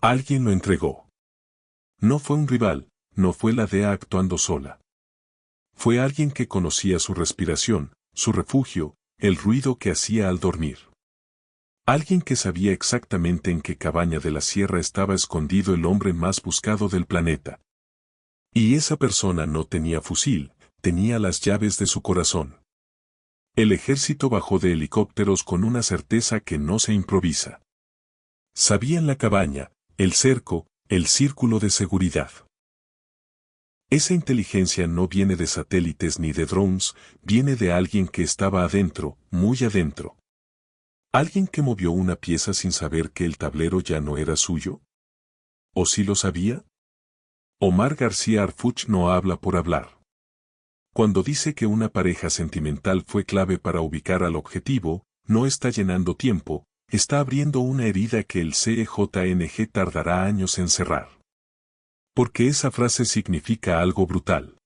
Alguien lo entregó. No fue un rival, no fue la DEA actuando sola. Fue alguien que conocía su respiración, su refugio, el ruido que hacía al dormir. Alguien que sabía exactamente en qué cabaña de la sierra estaba escondido el hombre más buscado del planeta. Y esa persona no tenía fusil, tenía las llaves de su corazón. El ejército bajó de helicópteros con una certeza que no se improvisa. Sabían la cabaña, el cerco, el círculo de seguridad. Esa inteligencia no viene de satélites ni de drones, viene de alguien que estaba adentro, muy adentro. ¿Alguien que movió una pieza sin saber que el tablero ya no era suyo? ¿O sí lo sabía? Omar García Harfuch no habla por hablar. Cuando dice que una pareja sentimental fue clave para ubicar al objetivo, no está llenando tiempo, está abriendo una herida que el CEJNG tardará años en cerrar. Porque esa frase significa algo brutal.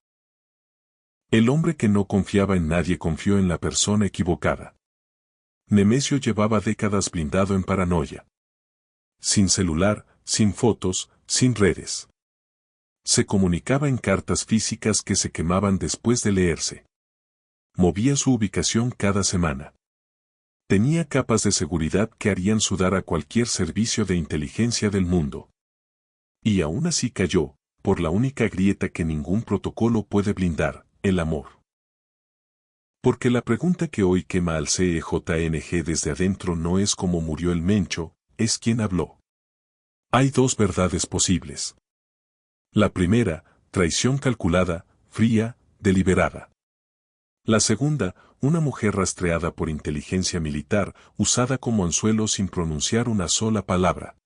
El hombre que no confiaba en nadie confió en la persona equivocada. Nemesio llevaba décadas blindado en paranoia. Sin celular, sin fotos, sin redes. Se comunicaba en cartas físicas que se quemaban después de leerse. Movía su ubicación cada semana. Tenía capas de seguridad que harían sudar a cualquier servicio de inteligencia del mundo. Y aún así cayó, por la única grieta que ningún protocolo puede blindar, el amor. Porque la pregunta que hoy quema al CEJNG desde adentro no es cómo murió el Mencho, es quién habló. Hay dos verdades posibles. La primera, traición calculada, fría, deliberada. La segunda, una mujer rastreada por inteligencia militar, usada como anzuelo sin pronunciar una sola palabra.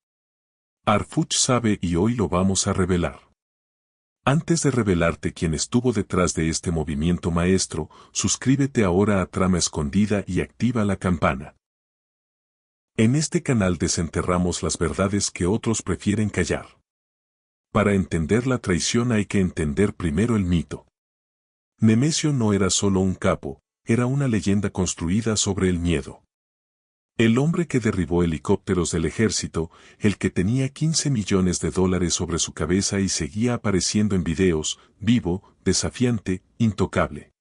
Harfuch sabe y hoy lo vamos a revelar. Antes de revelarte quién estuvo detrás de este movimiento maestro, suscríbete ahora a Trama Escondida y activa la campana. En este canal desenterramos las verdades que otros prefieren callar. Para entender la traición hay que entender primero el mito. Nemesio no era solo un capo, era una leyenda construida sobre el miedo. El hombre que derribó helicópteros del ejército, el que tenía $15 millones sobre su cabeza y seguía apareciendo en videos, vivo, desafiante, intocable.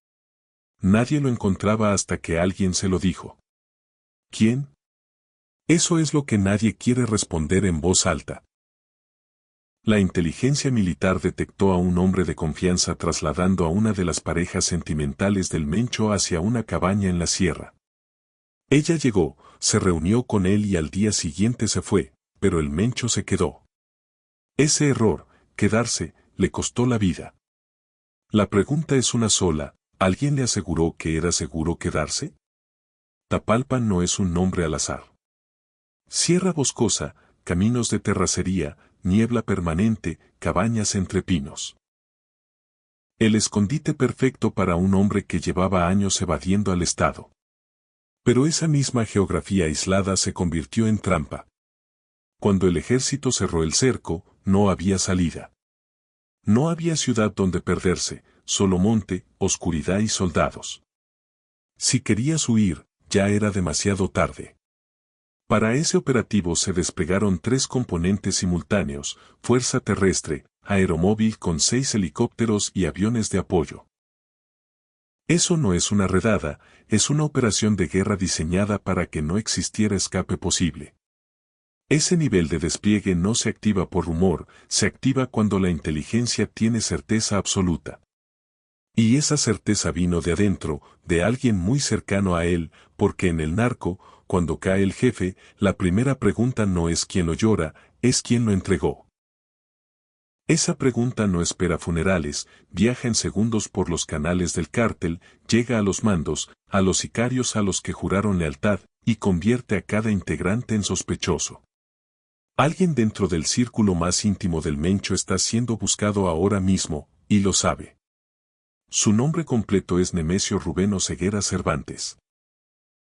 Nadie lo encontraba hasta que alguien se lo dijo. ¿Quién? Eso es lo que nadie quiere responder en voz alta. La inteligencia militar detectó a un hombre de confianza trasladando a una de las parejas sentimentales del Mencho hacia una cabaña en la sierra. Ella llegó, se reunió con él y al día siguiente se fue, pero el Mencho se quedó. Ese error, quedarse, le costó la vida. La pregunta es una sola, ¿alguien le aseguró que era seguro quedarse? Tapalpa no es un nombre al azar. Sierra boscosa, caminos de terracería, niebla permanente, cabañas entre pinos. El escondite perfecto para un hombre que llevaba años evadiendo al Estado. Pero esa misma geografía aislada se convirtió en trampa. Cuando el ejército cerró el cerco, no había salida. No había ciudad donde perderse, solo monte, oscuridad y soldados. Si querías huir, ya era demasiado tarde. Para ese operativo se desplegaron 3 componentes simultáneos, fuerza terrestre, aeromóvil con 6 helicópteros y aviones de apoyo. Eso no es una redada, es una operación de guerra diseñada para que no existiera escape posible. Ese nivel de despliegue no se activa por rumor, se activa cuando la inteligencia tiene certeza absoluta. Y esa certeza vino de adentro, de alguien muy cercano a él, porque en el narco, cuando cae el jefe, la primera pregunta no es quién lo llora, es quién lo entregó. Esa pregunta no espera funerales, viaja en segundos por los canales del cártel, llega a los mandos, a los sicarios a los que juraron lealtad, y convierte a cada integrante en sospechoso. Alguien dentro del círculo más íntimo del Mencho está siendo buscado ahora mismo, y lo sabe. Su nombre completo es Nemesio Rubén Oseguera Cervantes.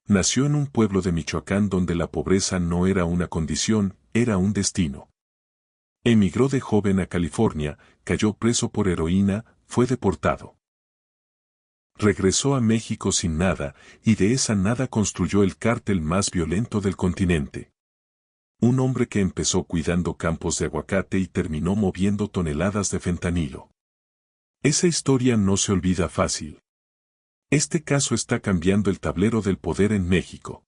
Nació en un pueblo de Michoacán donde la pobreza no era una condición, era un destino. Emigró de joven a California, cayó preso por heroína, fue deportado. Regresó a México sin nada, y de esa nada construyó el cártel más violento del continente. Un hombre que empezó cuidando campos de aguacate y terminó moviendo toneladas de fentanilo. Esa historia no se olvida fácil. Este caso está cambiando el tablero del poder en México.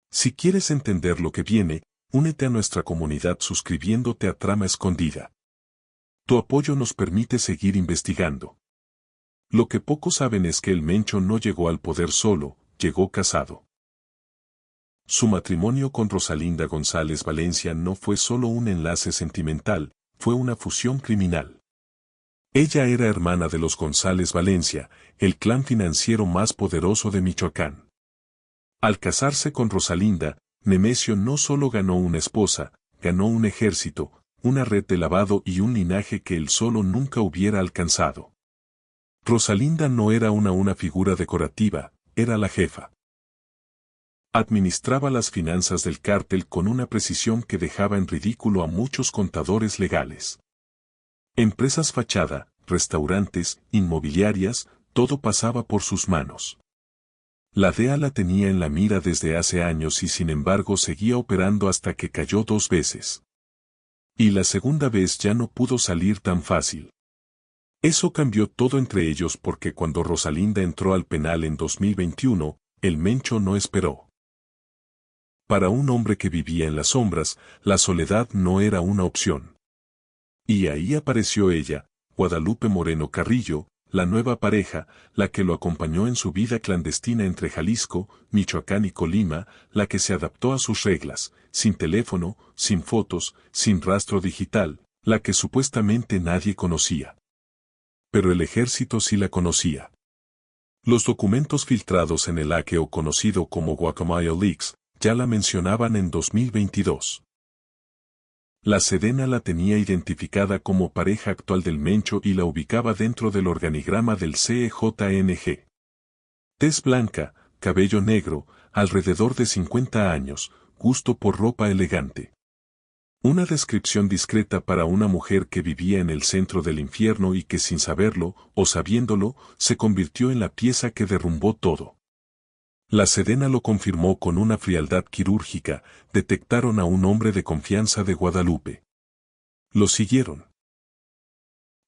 Si quieres entender lo que viene, únete a nuestra comunidad suscribiéndote a Trama Escondida. Tu apoyo nos permite seguir investigando. Lo que pocos saben es que el Mencho no llegó al poder solo, llegó casado. Su matrimonio con Rosalinda González Valencia no fue solo un enlace sentimental, fue una fusión criminal. Ella era hermana de los González Valencia, el clan financiero más poderoso de Michoacán. Al casarse con Rosalinda, Nemesio no solo ganó una esposa, ganó un ejército, una red de lavado y un linaje que él solo nunca hubiera alcanzado. Rosalinda no era una figura decorativa, era la jefa. Administraba las finanzas del cártel con una precisión que dejaba en ridículo a muchos contadores legales. Empresas fachada, restaurantes, inmobiliarias, todo pasaba por sus manos. La DEA la tenía en la mira desde hace años y sin embargo seguía operando hasta que cayó 2 veces. Y la segunda vez ya no pudo salir tan fácil. Eso cambió todo entre ellos porque cuando Rosalinda entró al penal en 2021, el Mencho no esperó. Para un hombre que vivía en las sombras, la soledad no era una opción. Y ahí apareció ella, Guadalupe Moreno Carrillo, la nueva pareja, la que lo acompañó en su vida clandestina entre Jalisco, Michoacán y Colima, la que se adaptó a sus reglas, sin teléfono, sin fotos, sin rastro digital, la que supuestamente nadie conocía. Pero el ejército sí la conocía. Los documentos filtrados en el hackeo conocido como Guacamayo Leaks, ya la mencionaban en 2022. La Sedena la tenía identificada como pareja actual del Mencho y la ubicaba dentro del organigrama del CEJNG. Tez blanca, cabello negro, alrededor de 50 años, gusto por ropa elegante. Una descripción discreta para una mujer que vivía en el centro del infierno y que sin saberlo, o sabiéndolo, se convirtió en la pieza que derrumbó todo. La Sedena lo confirmó con una frialdad quirúrgica, detectaron a un hombre de confianza de Guadalupe. Lo siguieron.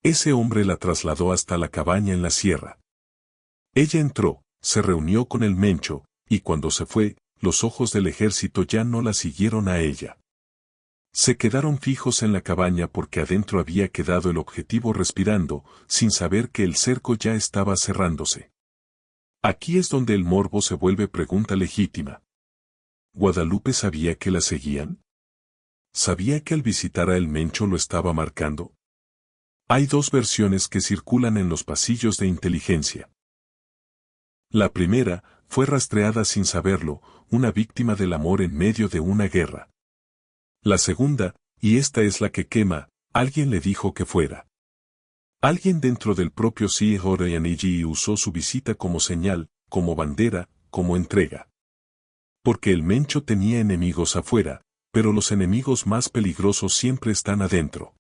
Ese hombre la trasladó hasta la cabaña en la sierra. Ella entró, se reunió con el Mencho, y cuando se fue, los ojos del ejército ya no la siguieron a ella. Se quedaron fijos en la cabaña porque adentro había quedado el objetivo respirando, sin saber que el cerco ya estaba cerrándose. Aquí es donde el morbo se vuelve pregunta legítima. ¿Guadalupe sabía que la seguían? ¿Sabía que al visitar a el Mencho lo estaba marcando? Hay 2 versiones que circulan en los pasillos de inteligencia. La primera, fue rastreada sin saberlo, una víctima del amor en medio de una guerra. La segunda, y esta es la que quema, alguien le dijo que fuera. Alguien dentro del propio CEJNG usó su visita como señal, como bandera, como entrega. Porque el Mencho tenía enemigos afuera, pero los enemigos más peligrosos siempre están adentro.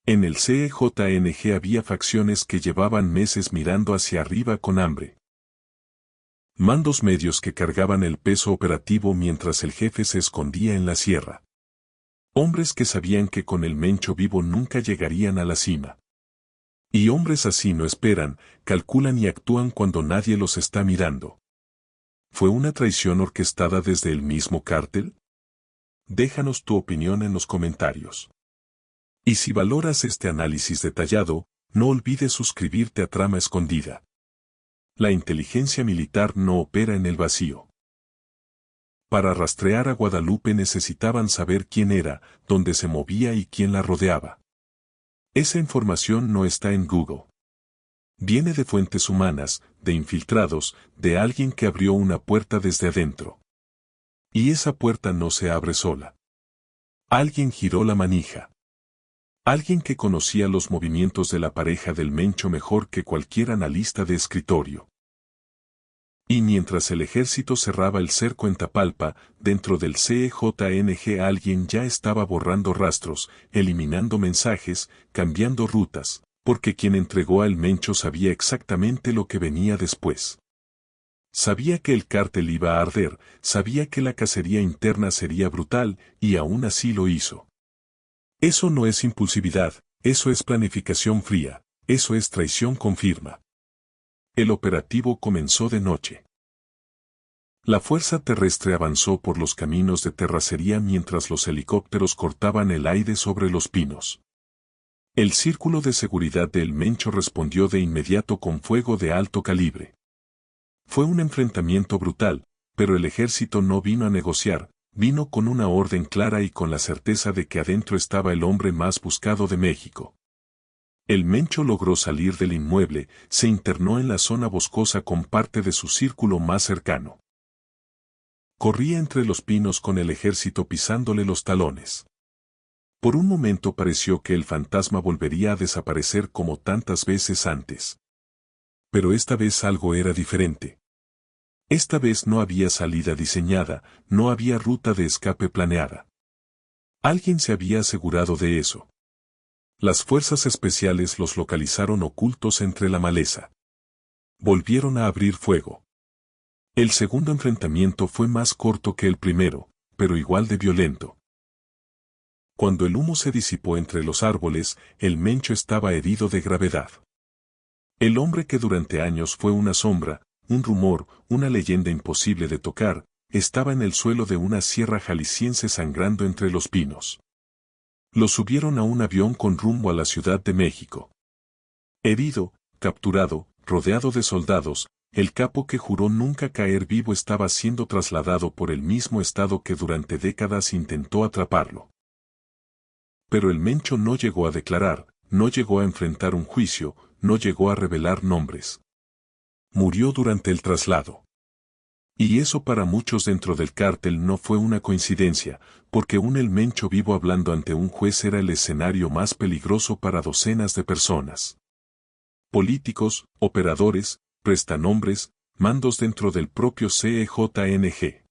En el CEJNG había facciones que llevaban meses mirando hacia arriba con hambre. Mandos medios que cargaban el peso operativo mientras el jefe se escondía en la sierra. Hombres que sabían que con el Mencho vivo nunca llegarían a la cima. Y hombres así no esperan, calculan y actúan cuando nadie los está mirando. ¿Fue una traición orquestada desde el mismo cártel? Déjanos tu opinión en los comentarios. Y si valoras este análisis detallado, no olvides suscribirte a Trama Escondida. La inteligencia militar no opera en el vacío. Para rastrear a Guadalupe necesitaban saber quién era, dónde se movía y quién la rodeaba. Esa información no está en Google. Viene de fuentes humanas, de infiltrados, de alguien que abrió una puerta desde adentro. Y esa puerta no se abre sola. Alguien giró la manija. Alguien que conocía los movimientos de la pareja del Mencho mejor que cualquier analista de escritorio. Y mientras el ejército cerraba el cerco en Tapalpa, dentro del CEJNG alguien ya estaba borrando rastros, eliminando mensajes, cambiando rutas, porque quien entregó al Mencho sabía exactamente lo que venía después. Sabía que el cártel iba a arder, sabía que la cacería interna sería brutal, y aún así lo hizo. Eso no es impulsividad, eso es planificación fría, eso es traición con firma. El operativo comenzó de noche. La fuerza terrestre avanzó por los caminos de terracería mientras los helicópteros cortaban el aire sobre los pinos. El círculo de seguridad de El Mencho respondió de inmediato con fuego de alto calibre. Fue un enfrentamiento brutal, pero el ejército no vino a negociar, vino con una orden clara y con la certeza de que adentro estaba el hombre más buscado de México. El Mencho logró salir del inmueble, se internó en la zona boscosa con parte de su círculo más cercano. Corría entre los pinos con el ejército pisándole los talones. Por un momento pareció que el fantasma volvería a desaparecer como tantas veces antes. Pero esta vez algo era diferente. Esta vez no había salida diseñada, no había ruta de escape planeada. Alguien se había asegurado de eso. Las fuerzas especiales los localizaron ocultos entre la maleza. Volvieron a abrir fuego. El segundo enfrentamiento fue más corto que el primero, pero igual de violento. Cuando el humo se disipó entre los árboles, el Mencho estaba herido de gravedad. El hombre que durante años fue una sombra, un rumor, una leyenda imposible de tocar, estaba en el suelo de una sierra jalisciense sangrando entre los pinos. Lo subieron a un avión con rumbo a la Ciudad de México. Herido, capturado, rodeado de soldados, el capo que juró nunca caer vivo estaba siendo trasladado por el mismo estado que durante décadas intentó atraparlo. Pero el Mencho no llegó a declarar, no llegó a enfrentar un juicio, no llegó a revelar nombres. Murió durante el traslado. Y eso para muchos dentro del cártel no fue una coincidencia, porque un El Mencho vivo hablando ante un juez era el escenario más peligroso para docenas de personas. Políticos, operadores, prestanombres, mandos dentro del propio CEJNG.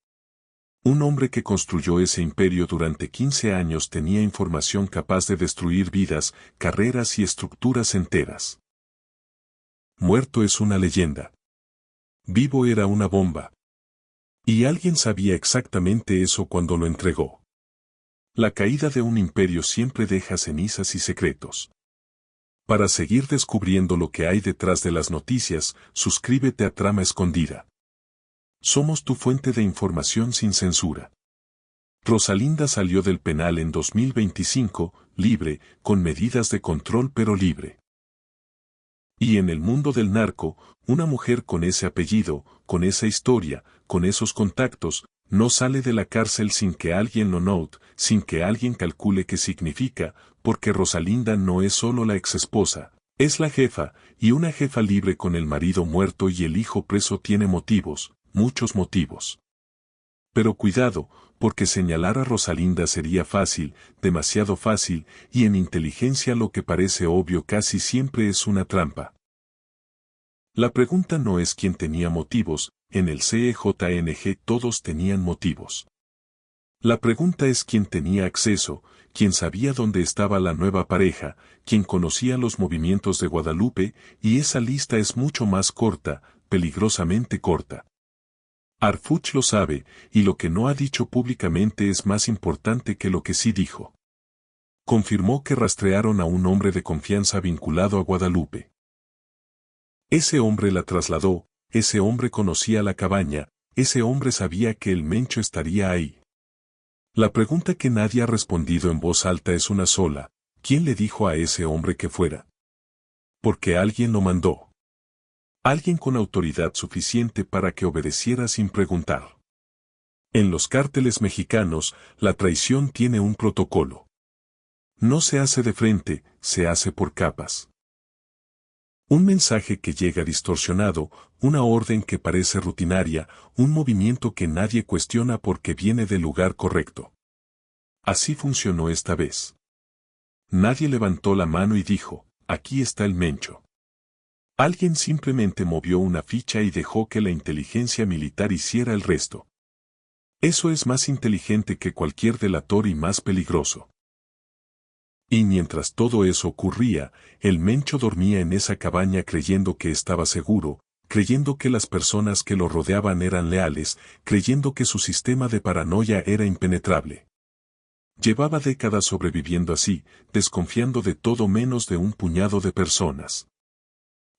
Un hombre que construyó ese imperio durante 15 años tenía información capaz de destruir vidas, carreras y estructuras enteras. Muerto es una leyenda. Vivo era una bomba. Y alguien sabía exactamente eso cuando lo entregó. La caída de un imperio siempre deja cenizas y secretos. Para seguir descubriendo lo que hay detrás de las noticias, suscríbete a Trama Escondida. Somos tu fuente de información sin censura. Rosalinda salió del penal en 2025, libre, con medidas de control pero libre. Y en el mundo del narco, una mujer con ese apellido, con esa historia, con esos contactos, no sale de la cárcel sin que alguien lo note, sin que alguien calcule qué significa, porque Rosalinda no es solo la exesposa, es la jefa, y una jefa libre con el marido muerto y el hijo preso tiene motivos, muchos motivos. Pero cuidado, porque señalar a Rosalinda sería fácil, demasiado fácil, y en inteligencia lo que parece obvio casi siempre es una trampa. La pregunta no es quién tenía motivos, en el CEJNG todos tenían motivos. La pregunta es quién tenía acceso, quién sabía dónde estaba la nueva pareja, quién conocía los movimientos de Guadalupe, y esa lista es mucho más corta, peligrosamente corta. Arfuch lo sabe, y lo que no ha dicho públicamente es más importante que lo que sí dijo. Confirmó que rastrearon a un hombre de confianza vinculado a Guadalupe. Ese hombre la trasladó, ese hombre conocía la cabaña, ese hombre sabía que el Mencho estaría ahí. La pregunta que nadie ha respondido en voz alta es una sola: ¿quién le dijo a ese hombre que fuera? Porque alguien lo mandó. Alguien con autoridad suficiente para que obedeciera sin preguntar. En los cárteles mexicanos, la traición tiene un protocolo. No se hace de frente, se hace por capas. Un mensaje que llega distorsionado, una orden que parece rutinaria, un movimiento que nadie cuestiona porque viene del lugar correcto. Así funcionó esta vez. Nadie levantó la mano y dijo: aquí está el Mencho. Alguien simplemente movió una ficha y dejó que la inteligencia militar hiciera el resto. Eso es más inteligente que cualquier delator y más peligroso. Y mientras todo eso ocurría, el Mencho dormía en esa cabaña creyendo que estaba seguro, creyendo que las personas que lo rodeaban eran leales, creyendo que su sistema de paranoia era impenetrable. Llevaba décadas sobreviviendo así, desconfiando de todo menos de un puñado de personas.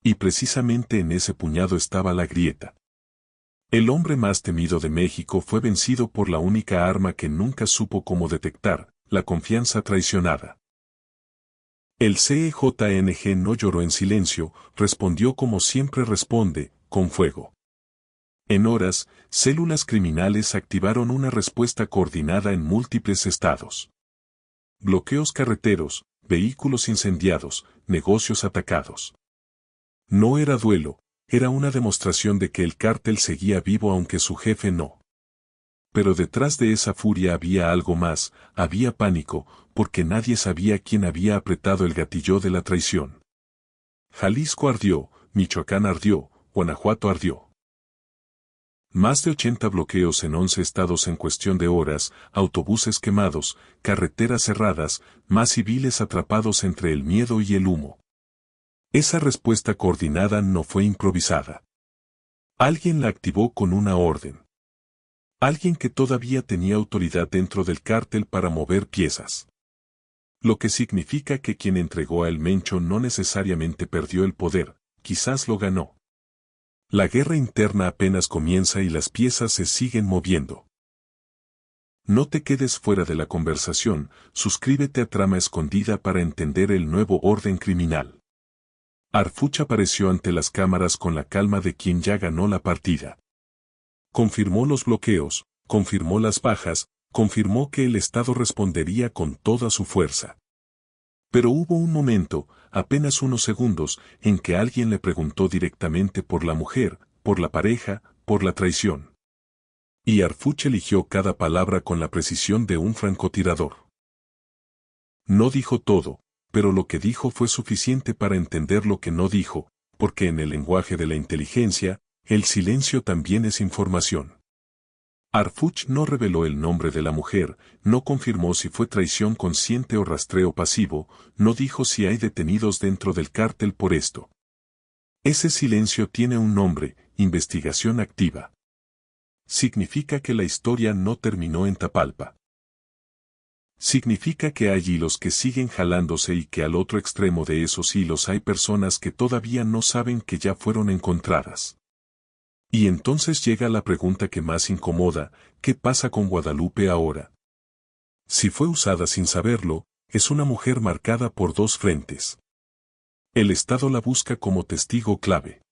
Y precisamente en ese puñado estaba la grieta. El hombre más temido de México fue vencido por la única arma que nunca supo cómo detectar, la confianza traicionada. El CEJNG no lloró en silencio, respondió como siempre responde, con fuego. En horas, células criminales activaron una respuesta coordinada en múltiples estados. Bloqueos carreteros, vehículos incendiados, negocios atacados. No era duelo, era una demostración de que el cártel seguía vivo aunque su jefe no. Pero detrás de esa furia había algo más, había pánico, porque nadie sabía quién había apretado el gatillo de la traición. Jalisco ardió, Michoacán ardió, Guanajuato ardió. Más de 80 bloqueos en 11 estados en cuestión de horas, autobuses quemados, carreteras cerradas, más civiles atrapados entre el miedo y el humo. Esa respuesta coordinada no fue improvisada. Alguien la activó con una orden. Alguien que todavía tenía autoridad dentro del cártel para mover piezas. Lo que significa que quien entregó a El Mencho no necesariamente perdió el poder, quizás lo ganó. La guerra interna apenas comienza y las piezas se siguen moviendo. No te quedes fuera de la conversación, suscríbete a Trama Escondida para entender el nuevo orden criminal. Harfuch apareció ante las cámaras con la calma de quien ya ganó la partida. Confirmó los bloqueos, confirmó las bajas, confirmó que el Estado respondería con toda su fuerza. Pero hubo un momento, apenas unos segundos, en que alguien le preguntó directamente por la mujer, por la pareja, por la traición. Y Harfuch eligió cada palabra con la precisión de un francotirador. No dijo todo, pero lo que dijo fue suficiente para entender lo que no dijo, porque en el lenguaje de la inteligencia, el silencio también es información. Harfuch no reveló el nombre de la mujer, no confirmó si fue traición consciente o rastreo pasivo, no dijo si hay detenidos dentro del cártel por esto. Ese silencio tiene un nombre, investigación activa. Significa que la historia no terminó en Tapalpa. Significa que hay hilos que siguen jalándose y que al otro extremo de esos hilos hay personas que todavía no saben que ya fueron encontradas. Y entonces llega la pregunta que más incomoda, ¿qué pasa con Guadalupe ahora? Si fue usada sin saberlo, es una mujer marcada por dos frentes. El Estado la busca como testigo clave.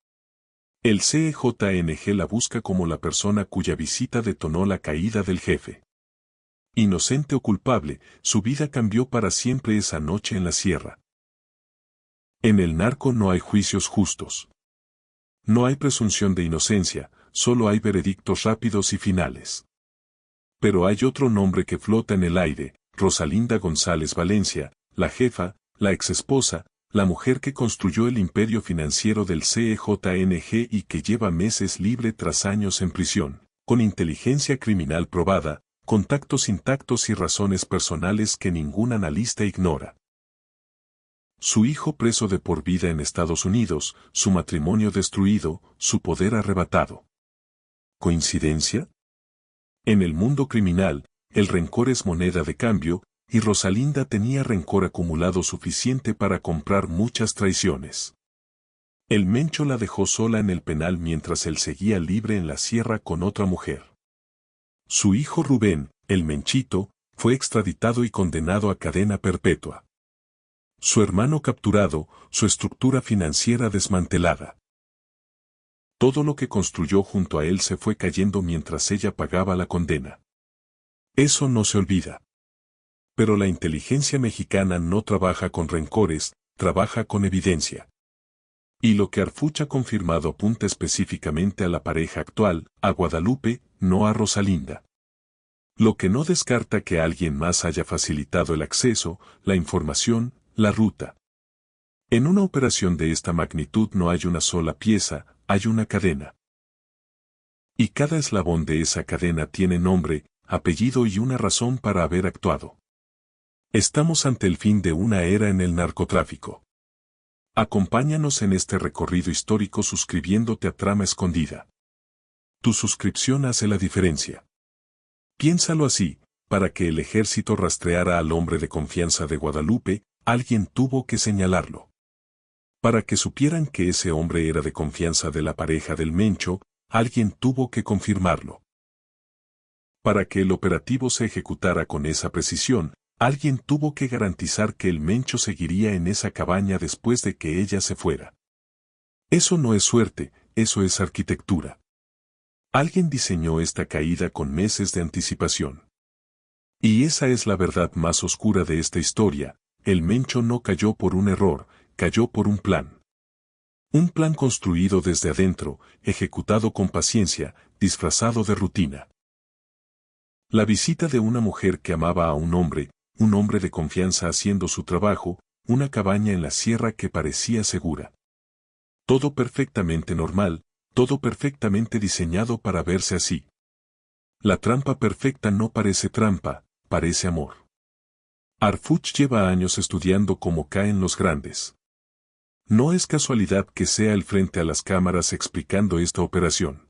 El CEJNG la busca como la persona cuya visita detonó la caída del jefe. Inocente o culpable, su vida cambió para siempre esa noche en la sierra. En el narco no hay juicios justos. No hay presunción de inocencia, solo hay veredictos rápidos y finales. Pero hay otro nombre que flota en el aire, Rosalinda González Valencia, la jefa, la exesposa, la mujer que construyó el imperio financiero del CEJNG y que lleva meses libre tras años en prisión, con inteligencia criminal probada, contactos intactos y razones personales que ningún analista ignora. Su hijo preso de por vida en Estados Unidos, su matrimonio destruido, su poder arrebatado. ¿Coincidencia? En el mundo criminal, el rencor es moneda de cambio, y Rosalinda tenía rencor acumulado suficiente para comprar muchas traiciones. El Mencho la dejó sola en el penal mientras él seguía libre en la sierra con otra mujer. Su hijo Rubén, el Menchito, fue extraditado y condenado a cadena perpetua. Su hermano capturado, su estructura financiera desmantelada. Todo lo que construyó junto a él se fue cayendo mientras ella pagaba la condena. Eso no se olvida. Pero la inteligencia mexicana no trabaja con rencores, trabaja con evidencia. Y lo que Harfuch ha confirmado apunta específicamente a la pareja actual, a Guadalupe, no a Rosalinda. Lo que no descarta que alguien más haya facilitado el acceso, la información, la ruta. En una operación de esta magnitud no hay una sola pieza, hay una cadena. Y cada eslabón de esa cadena tiene nombre, apellido y una razón para haber actuado. Estamos ante el fin de una era en el narcotráfico. Acompáñanos en este recorrido histórico suscribiéndote a Trama Escondida. Tu suscripción hace la diferencia. Piénsalo así, para que el ejército rastreara al hombre de confianza de Guadalupe, alguien tuvo que señalarlo. Para que supieran que ese hombre era de confianza de la pareja del Mencho, alguien tuvo que confirmarlo. Para que el operativo se ejecutara con esa precisión, alguien tuvo que garantizar que el Mencho seguiría en esa cabaña después de que ella se fuera. Eso no es suerte, eso es arquitectura. Alguien diseñó esta caída con meses de anticipación. Y esa es la verdad más oscura de esta historia, el Mencho no cayó por un error, cayó por un plan. Un plan construido desde adentro, ejecutado con paciencia, disfrazado de rutina. La visita de una mujer que amaba a un hombre de confianza haciendo su trabajo, una cabaña en la sierra que parecía segura. Todo perfectamente normal, todo perfectamente diseñado para verse así. La trampa perfecta no parece trampa, parece amor. Harfuch lleva años estudiando cómo caen los grandes. No es casualidad que sea el frente a las cámaras explicando esta operación.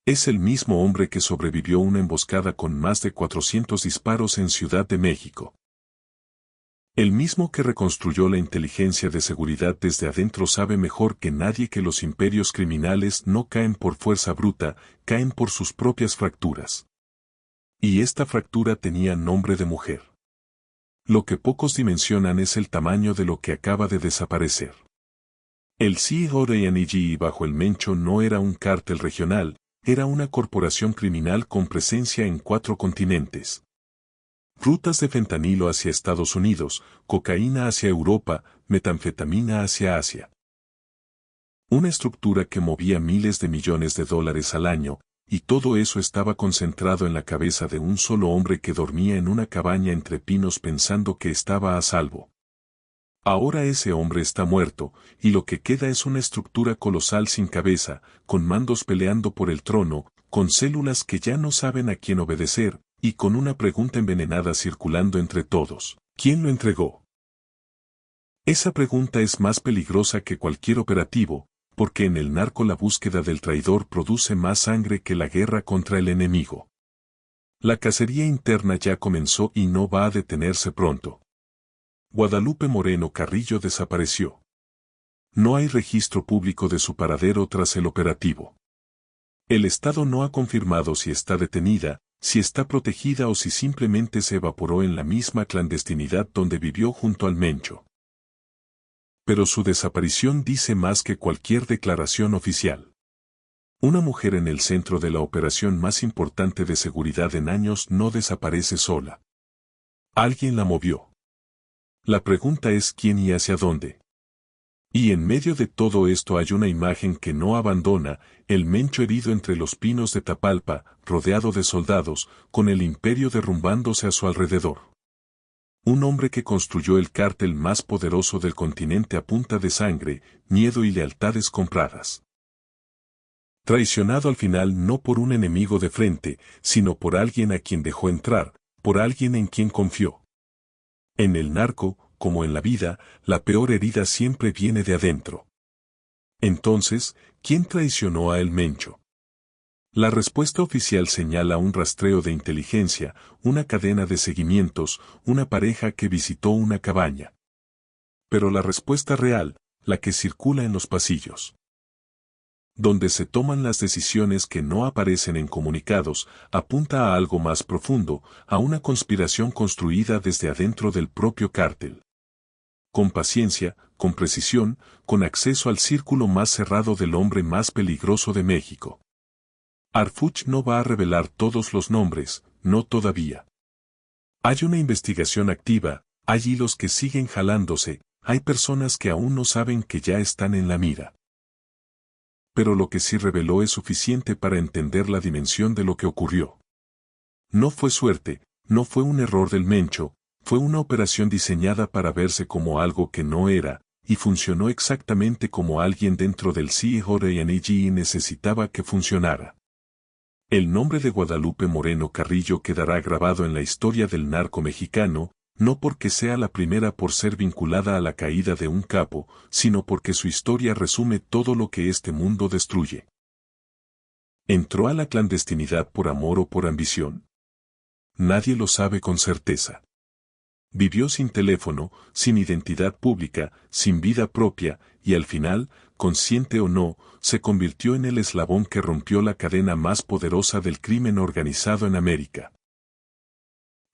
Es el mismo hombre que sobrevivió una emboscada con más de 400 disparos en Ciudad de México. El mismo que reconstruyó la inteligencia de seguridad desde adentro sabe mejor que nadie que los imperios criminales no caen por fuerza bruta, caen por sus propias fracturas. Y esta fractura tenía nombre de mujer. Lo que pocos dimensionan es el tamaño de lo que acaba de desaparecer. El CEO de NEG bajo el Mencho no era un cártel regional, era una corporación criminal con presencia en 4 continentes. Rutas de fentanilo hacia Estados Unidos, cocaína hacia Europa, metanfetamina hacia Asia. Una estructura que movía miles de millones de dólares al año, y todo eso estaba concentrado en la cabeza de un solo hombre que dormía en una cabaña entre pinos pensando que estaba a salvo. Ahora ese hombre está muerto, y lo que queda es una estructura colosal sin cabeza, con mandos peleando por el trono, con células que ya no saben a quién obedecer, y con una pregunta envenenada circulando entre todos. ¿Quién lo entregó? Esa pregunta es más peligrosa que cualquier operativo, porque en el narco la búsqueda del traidor produce más sangre que la guerra contra el enemigo. La cacería interna ya comenzó y no va a detenerse pronto. Guadalupe Moreno Carrillo desapareció. No hay registro público de su paradero tras el operativo. El Estado no ha confirmado si está detenida, si está protegida o si simplemente se evaporó en la misma clandestinidad donde vivió junto al Mencho. Pero su desaparición dice más que cualquier declaración oficial. Una mujer en el centro de la operación más importante de seguridad en años no desaparece sola. Alguien la movió. La pregunta es quién y hacia dónde. Y en medio de todo esto hay una imagen que no abandona, el Mencho herido entre los pinos de Tapalpa, rodeado de soldados, con el imperio derrumbándose a su alrededor. Un hombre que construyó el cártel más poderoso del continente a punta de sangre, miedo y lealtades compradas. Traicionado al final no por un enemigo de frente, sino por alguien a quien dejó entrar, por alguien en quien confió. En el narco, como en la vida, la peor herida siempre viene de adentro. Entonces, ¿quién traicionó a El Mencho? La respuesta oficial señala un rastreo de inteligencia, una cadena de seguimientos, una pareja que visitó una cabaña. Pero la respuesta real, la que circula en los pasillos, donde se toman las decisiones que no aparecen en comunicados, apunta a algo más profundo, a una conspiración construida desde adentro del propio cártel. Con paciencia, con precisión, con acceso al círculo más cerrado del hombre más peligroso de México. Harfuch no va a revelar todos los nombres, no todavía. Hay una investigación activa, hay hilos que siguen jalándose, hay personas que aún no saben que ya están en la mira. Pero lo que sí reveló es suficiente para entender la dimensión de lo que ocurrió. No fue suerte, no fue un error del Mencho, fue una operación diseñada para verse como algo que no era, y funcionó exactamente como alguien dentro del CEO de NEG necesitaba que funcionara. El nombre de Guadalupe Moreno Carrillo quedará grabado en la historia del narco mexicano, no porque sea la primera por ser vinculada a la caída de un capo, sino porque su historia resume todo lo que este mundo destruye. ¿Entró a la clandestinidad por amor o por ambición? Nadie lo sabe con certeza. Vivió sin teléfono, sin identidad pública, sin vida propia, y al final, consciente o no, se convirtió en el eslabón que rompió la cadena más poderosa del crimen organizado en América.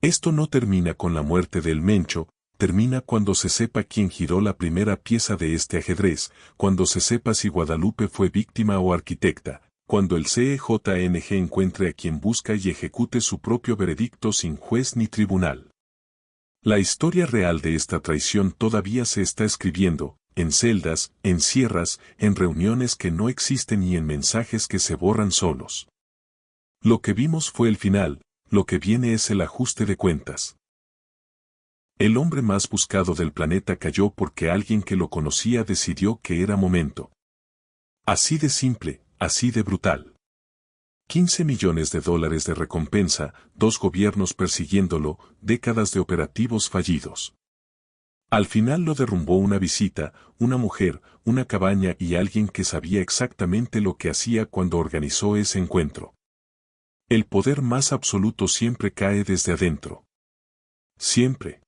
Esto no termina con la muerte del Mencho, termina cuando se sepa quién giró la primera pieza de este ajedrez, cuando se sepa si Guadalupe fue víctima o arquitecta, cuando el CEJNG encuentre a quien busca y ejecute su propio veredicto sin juez ni tribunal. La historia real de esta traición todavía se está escribiendo, en celdas, en sierras, en reuniones que no existen y en mensajes que se borran solos. Lo que vimos fue el final, lo que viene es el ajuste de cuentas. El hombre más buscado del planeta cayó porque alguien que lo conocía decidió que era momento. Así de simple, así de brutal. 15 millones de dólares de recompensa, 2 gobiernos persiguiéndolo, décadas de operativos fallidos. Al final lo derrumbó una visita, una mujer, una cabaña y alguien que sabía exactamente lo que hacía cuando organizó ese encuentro. El poder más absoluto siempre cae desde adentro. Siempre.